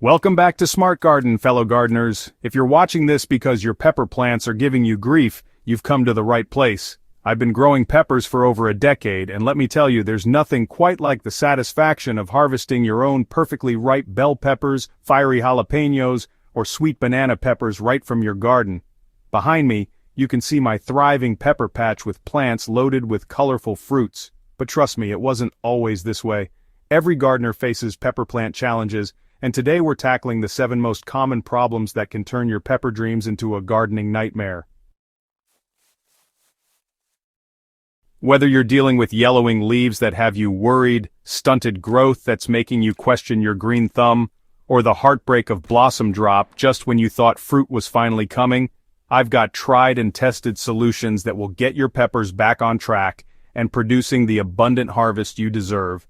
Welcome back to Smart Garden, fellow gardeners. If you're watching this because your pepper plants are giving you grief, you've come to the right place. I've been growing peppers for over a decade, and let me tell you, there's nothing quite like the satisfaction of harvesting your own perfectly ripe bell peppers, fiery jalapenos, or sweet banana peppers right from your garden. Behind me, you can see my thriving pepper patch with plants loaded with colorful fruits. But trust me, it wasn't always this way. Every gardener faces pepper plant challenges, and today we're tackling the 7 most common problems that can turn your pepper dreams into a gardening nightmare. Whether you're dealing with yellowing leaves that have you worried, stunted growth that's making you question your green thumb, or the heartbreak of blossom drop just when you thought fruit was finally coming, I've got tried and tested solutions that will get your peppers back on track and producing the abundant harvest you deserve.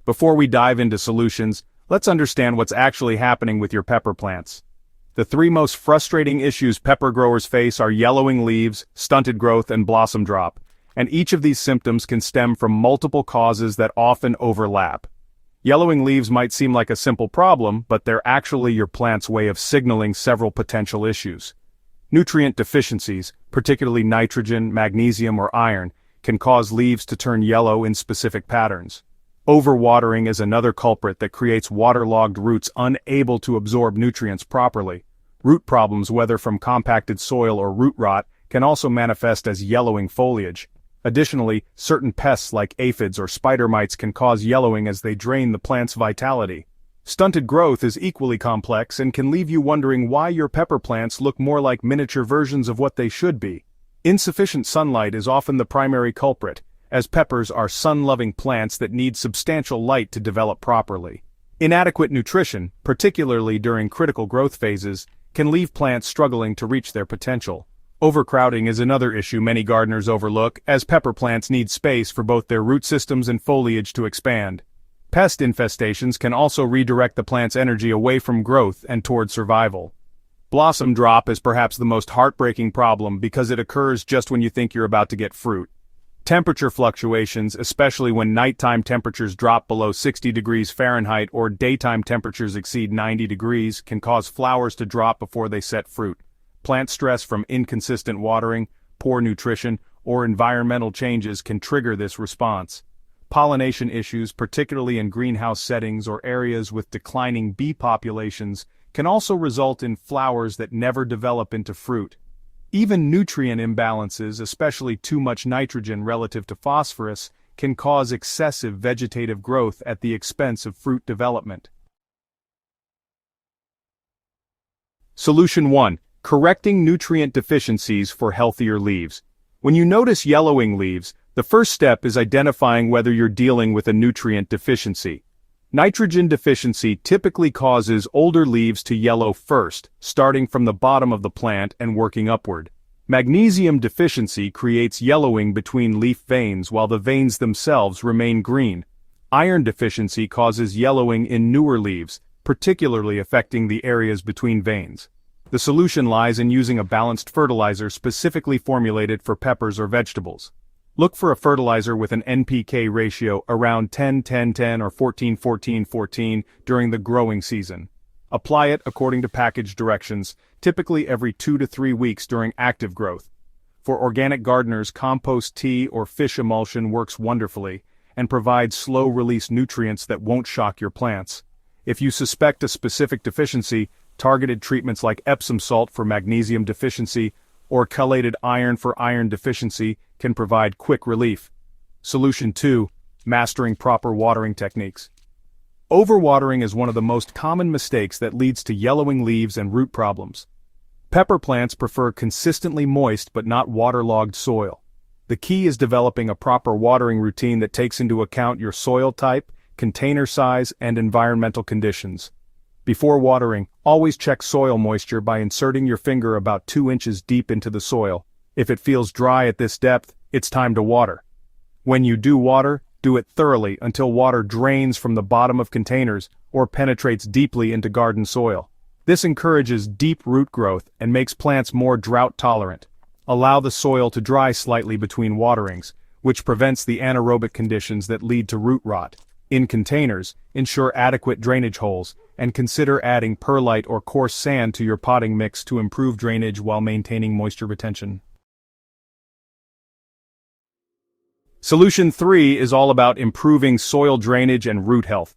Before we dive into solutions, let's understand what's actually happening with your pepper plants. The 3 most frustrating issues pepper growers face are yellowing leaves, stunted growth, and blossom drop. And each of these symptoms can stem from multiple causes that often overlap. Yellowing leaves might seem like a simple problem, but they're actually your plant's way of signaling several potential issues. Nutrient deficiencies, particularly nitrogen, magnesium, or iron, can cause leaves to turn yellow in specific patterns. Overwatering is another culprit that creates waterlogged roots unable to absorb nutrients properly. Root problems, whether from compacted soil or root rot, can also manifest as yellowing foliage. Additionally, certain pests like aphids or spider mites can cause yellowing as they drain the plant's vitality. Stunted growth is equally complex and can leave you wondering why your pepper plants look more like miniature versions of what they should be. Insufficient sunlight is often the primary culprit, as peppers are sun-loving plants that need substantial light to develop properly. Inadequate nutrition, particularly during critical growth phases, can leave plants struggling to reach their potential. Overcrowding is another issue many gardeners overlook, as pepper plants need space for both their root systems and foliage to expand. Pest infestations can also redirect the plant's energy away from growth and toward survival. Blossom drop is perhaps the most heartbreaking problem because it occurs just when you think you're about to get fruit. Temperature fluctuations, especially when nighttime temperatures drop below 60 degrees Fahrenheit or daytime temperatures exceed 90 degrees, can cause flowers to drop before they set fruit. Plant stress from inconsistent watering, poor nutrition, or environmental changes can trigger this response. Pollination issues, particularly in greenhouse settings or areas with declining bee populations, can also result in flowers that never develop into fruit. Even nutrient imbalances, especially too much nitrogen relative to phosphorus, can cause excessive vegetative growth at the expense of fruit development. Solution 1. Correcting nutrient deficiencies for healthier leaves. When you notice yellowing leaves, the first step is identifying whether you're dealing with a nutrient deficiency. Nitrogen deficiency typically causes older leaves to yellow first, starting from the bottom of the plant and working upward. Magnesium deficiency creates yellowing between leaf veins while the veins themselves remain green. Iron deficiency causes yellowing in newer leaves, particularly affecting the areas between veins. The solution lies in using a balanced fertilizer specifically formulated for peppers or vegetables. Look for a fertilizer with an NPK ratio around 10-10-10 or 14-14-14 during the growing season. Apply it according to package directions, typically every 2 to 3 weeks during active growth. For organic gardeners, compost tea or fish emulsion works wonderfully and provides slow-release nutrients that won't shock your plants. If you suspect a specific deficiency, targeted treatments like Epsom salt for magnesium deficiency or chelated iron for iron deficiency can provide quick relief. Solution 2. Mastering proper watering techniques. Overwatering is one of the most common mistakes that leads to yellowing leaves and root problems. Pepper plants prefer consistently moist but not waterlogged soil. The key is developing a proper watering routine that takes into account your soil type, container size, and environmental conditions. Before watering, always check soil moisture by inserting your finger about 2 inches deep into the soil. If it feels dry at this depth, it's time to water. When you do water, do it thoroughly until water drains from the bottom of containers or penetrates deeply into garden soil. This encourages deep root growth and makes plants more drought tolerant. Allow the soil to dry slightly between waterings, which prevents the anaerobic conditions that lead to root rot. In containers, ensure adequate drainage holes, and consider adding perlite or coarse sand to your potting mix to improve drainage while maintaining moisture retention. Solution 3 is all about improving soil drainage and root health.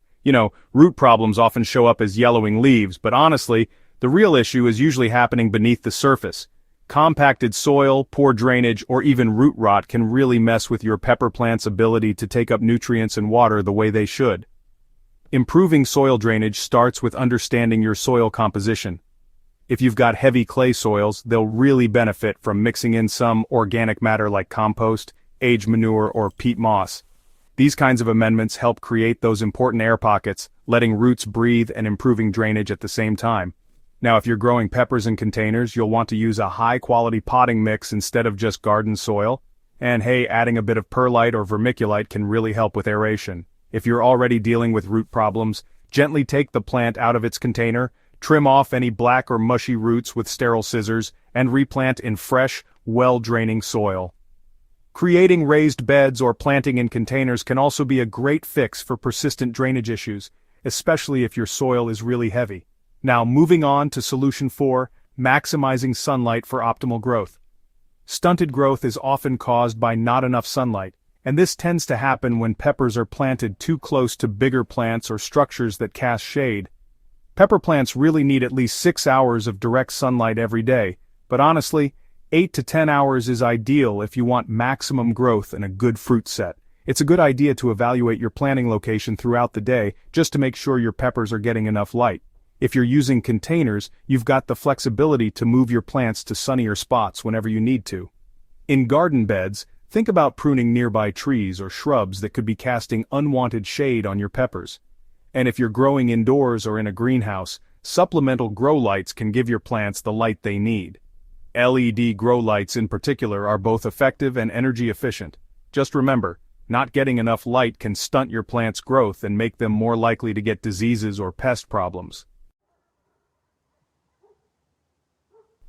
Root problems often show up as yellowing leaves, but honestly, the real issue is usually happening beneath the surface. Compacted soil, poor drainage, or even root rot can really mess with your pepper plant's ability to take up nutrients and water the way they should. Improving soil drainage starts with understanding your soil composition. If you've got heavy clay soils, they'll really benefit from mixing in some organic matter like compost, aged manure, or peat moss. These kinds of amendments help create those important air pockets, letting roots breathe and improving drainage at the same time. Now, if you're growing peppers in containers, you'll want to use a high-quality potting mix instead of just garden soil. And hey, adding a bit of perlite or vermiculite can really help with aeration. If you're already dealing with root problems, gently take the plant out of its container, trim off any black or mushy roots with sterile scissors, and replant in fresh, well-draining soil. Creating raised beds or planting in containers can also be a great fix for persistent drainage issues, especially if your soil is really heavy. Now, moving on to Solution 4, maximizing sunlight for optimal growth. Stunted growth is often caused by not enough sunlight, and this tends to happen when peppers are planted too close to bigger plants or structures that cast shade. Pepper plants really need at least 6 hours of direct sunlight every day, but honestly, 8 to 10 hours is ideal if you want maximum growth and a good fruit set. It's a good idea to evaluate your planting location throughout the day just to make sure your peppers are getting enough light. If you're using containers, you've got the flexibility to move your plants to sunnier spots whenever you need to. In garden beds, think about pruning nearby trees or shrubs that could be casting unwanted shade on your peppers. And if you're growing indoors or in a greenhouse, supplemental grow lights can give your plants the light they need. LED grow lights in particular are both effective and energy efficient. Just remember, not getting enough light can stunt your plant's growth and make them more likely to get diseases or pest problems.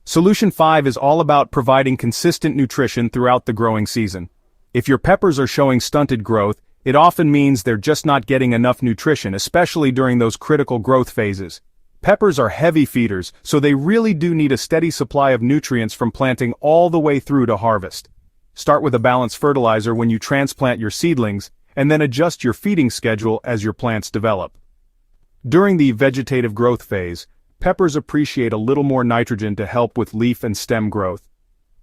Solution 5 is all about providing consistent nutrition throughout the growing season. If your peppers are showing stunted growth, it often means they're just not getting enough nutrition, especially during those critical growth phases. Peppers are heavy feeders, so they really do need a steady supply of nutrients from planting all the way through to harvest. Start with a balanced fertilizer when you transplant your seedlings, and then adjust your feeding schedule as your plants develop. During the vegetative growth phase, peppers appreciate a little more nitrogen to help with leaf and stem growth.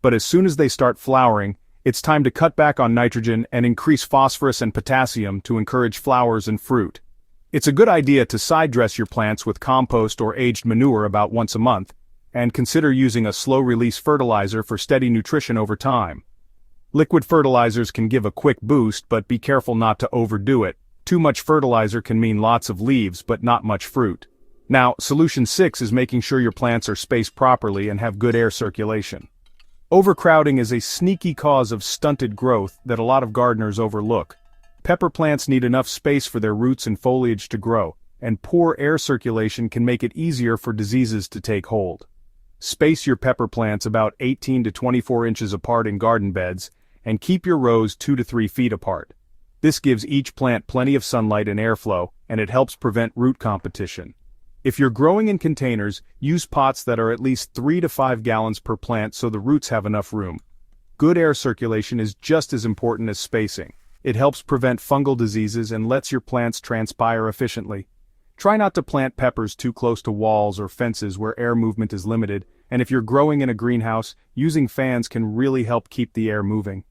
But as soon as they start flowering, it's time to cut back on nitrogen and increase phosphorus and potassium to encourage flowers and fruit. It's a good idea to side dress your plants with compost or aged manure about once a month, and consider using a slow-release fertilizer for steady nutrition over time. Liquid fertilizers can give a quick boost, but be careful not to overdo it. Too much fertilizer can mean lots of leaves but not much fruit. Now, Solution 6 is making sure your plants are spaced properly and have good air circulation. Overcrowding is a sneaky cause of stunted growth that a lot of gardeners overlook. Pepper plants need enough space for their roots and foliage to grow, and poor air circulation can make it easier for diseases to take hold. Space your pepper plants about 18 to 24 inches apart in garden beds, and keep your rows 2 to 3 feet apart. This gives each plant plenty of sunlight and airflow, and it helps prevent root competition. If you're growing in containers, use pots that are at least 3 to 5 gallons per plant so the roots have enough room. Good air circulation is just as important as spacing. It helps prevent fungal diseases and lets your plants transpire efficiently. Try not to plant peppers too close to walls or fences where air movement is limited, and if you're growing in a greenhouse, using fans can really help keep the air moving.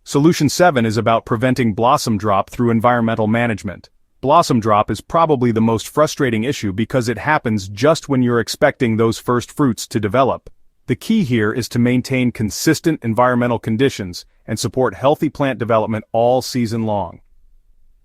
Solution 7 is about preventing blossom drop through environmental management. Blossom drop is probably the most frustrating issue because it happens just when you're expecting those first fruits to develop. The key here is to maintain consistent environmental conditions and support healthy plant development all season long.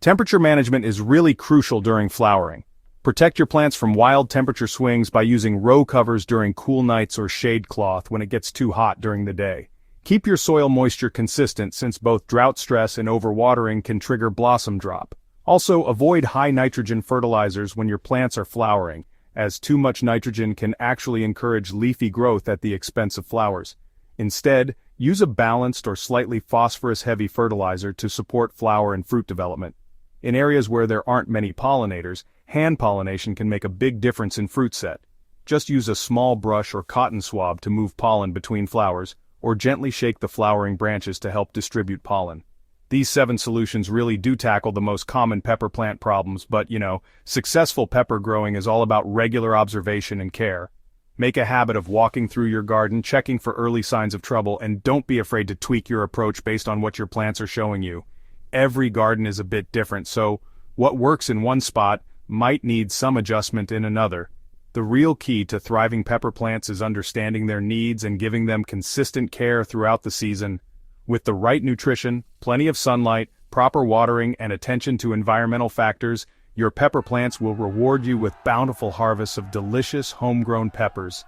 Temperature management is really crucial during flowering. Protect your plants from wild temperature swings by using row covers during cool nights or shade cloth when it gets too hot during the day. Keep your soil moisture consistent since both drought stress and overwatering can trigger blossom drop. Also, avoid high nitrogen fertilizers when your plants are flowering, as too much nitrogen can actually encourage leafy growth at the expense of flowers. Instead, use a balanced or slightly phosphorus-heavy fertilizer to support flower and fruit development. In areas where there aren't many pollinators, hand pollination can make a big difference in fruit set. Just use a small brush or cotton swab to move pollen between flowers, or gently shake the flowering branches to help distribute pollen. These 7 solutions really do tackle the most common pepper plant problems, but successful pepper growing is all about regular observation and care. Make a habit of walking through your garden, checking for early signs of trouble, and don't be afraid to tweak your approach based on what your plants are showing you. Every garden is a bit different, so what works in one spot might need some adjustment in another. The real key to thriving pepper plants is understanding their needs and giving them consistent care throughout the season. With the right nutrition, plenty of sunlight, proper watering, and attention to environmental factors, your pepper plants will reward you with bountiful harvests of delicious homegrown peppers.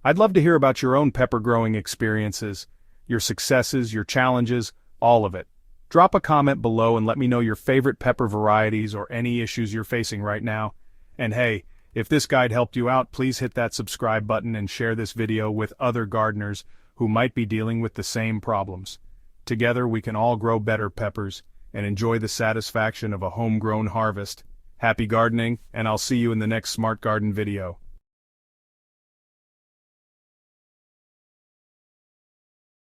I'd love to hear about your own pepper growing experiences, your successes, your challenges, all of it. Drop a comment below and let me know your favorite pepper varieties or any issues you're facing right now. And hey, if this guide helped you out, please hit that subscribe button and share this video with other gardeners who might be dealing with the same problems. Together we can all grow better peppers and enjoy the satisfaction of a homegrown harvest. Happy gardening, and I'll see you in the next Smart Garden video.